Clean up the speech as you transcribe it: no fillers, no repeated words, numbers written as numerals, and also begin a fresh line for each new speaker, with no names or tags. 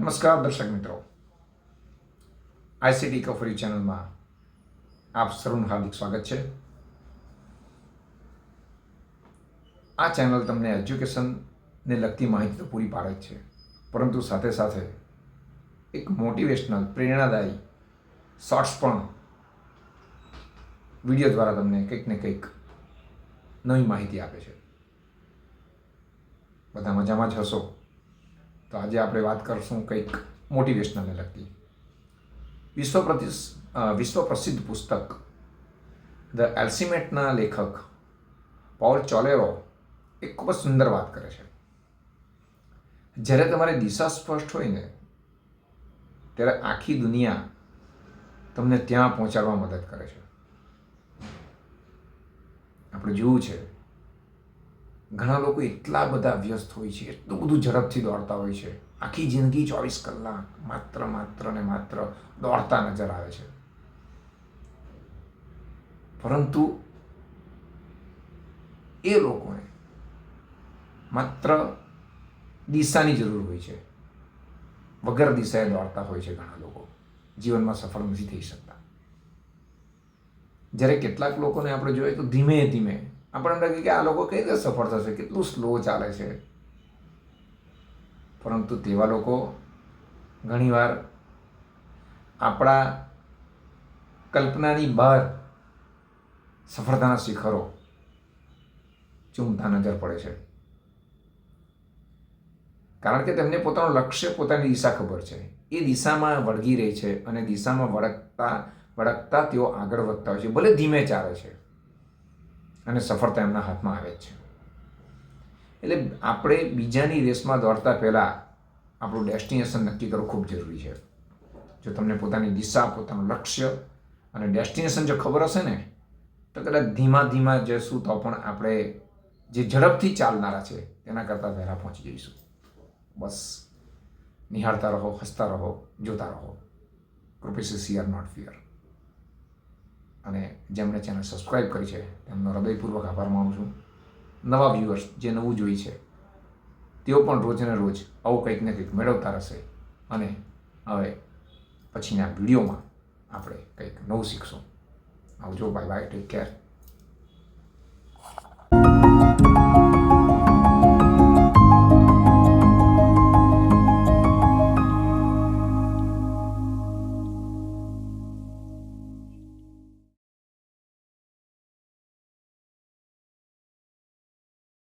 નમસ્કાર દર્શક મિત્રો, આઈસીટી કફરી ચેનલમાં આપ સૌનું હાર્દિક સ્વાગત છે. આ ચેનલ તમને એજ્યુકેશનને લગતી માહિતી તો પૂરી પાડે જ છે, પરંતુ સાથે સાથે એક મોટિવેશનલ પ્રેરણાદાયી શોર્ટ્સ પણ વિડીયો દ્વારા તમને કંઈક ને કંઈક નવી માહિતી આપે છે. બધા મજામાં જ હશો તો આજે આપણે વાત કરશું કંઈક મોટિવેશનલને લગતી. વિશ્વ પ્રસિદ્ધ પુસ્તક ધ એલ્સિમેટના લેખક પૌલ ચોલેરો એક ખૂબ જ સુંદર વાત કરે છે. જ્યારે તમારી દિશા સ્પષ્ટ હોય ને ત્યારે આખી દુનિયા તમને ત્યાં પહોંચાડવા મદદ કરે છે. આપણે જોયું છે ઘણા લોકો એટલા બધા વ્યસ્ત હોય છે, એટલું બધું ઝડપથી દોડતા હોય છે, આખી જિંદગી 24 કલાક માત્ર ને માત્ર દોડતા નજર આવે છે. પરંતુ એ લોકોને માત્ર દિશાની જરૂર હોય છે. વગર દિશાએ દોડતા હોય છે ઘણા લોકો, જીવનમાં સફળ નથી થઈ શકતા. જ્યારે કેટલાક લોકોને આપણે જોઈએ તો ધીમે ધીમે આપણને લાગે કે આ લોકો કઈ રીતે સફળ થશે, કેટલું સ્લો ચાલે છે. પરંતુ તેવા લોકો ઘણીવાર આપણા કલ્પનાની બહાર સફળતાના શિખરો ચૂમતા નજર પડે છે. કારણ કે તેમને પોતાનું લક્ષ્ય, પોતાની દિશા ખબર છે. એ દિશામાં વળગી રહે છે અને દિશામાં વળગતા તેઓ આગળ વધતા હોય છે. ભલે ધીમે ચાલે છે અને સફળતા એમના હાથમાં આવે જ છે. એટલે આપણે બીજાની રેસમાં દોડતા પહેલાં આપણું ડેસ્ટિનેશન નક્કી કરવું ખૂબ જરૂરી છે. જો તમને પોતાની દિશા, પોતાનું લક્ષ્ય અને ડેસ્ટિનેશન જો ખબર હશે ને તો કદાચ ધીમા જઈશું તો પણ આપણે જે ઝડપથી ચાલનારા છે તેના કરતાં વહેલા પહોંચી જઈશું. બસ નિહાળતા રહો, હસતા રહો, જોતા રહો. Professor C R not fear. અને જેમણે ચેનલ સબસ્ક્રાઈબ કરી છે તેમનો હૃદયપૂર્વક આભાર માનું છું. નવા વ્યુઅર્સ જે નવું જોઈ છે તેઓ પણ રોજ ને રોજ આવું કંઈક ને કંઈક મેળવતા રહેશે. અને હવે પછીના વિડીયોમાં આપણે કંઈક નવું શીખશું. આવજો, બાય બાય, ટેક કેર.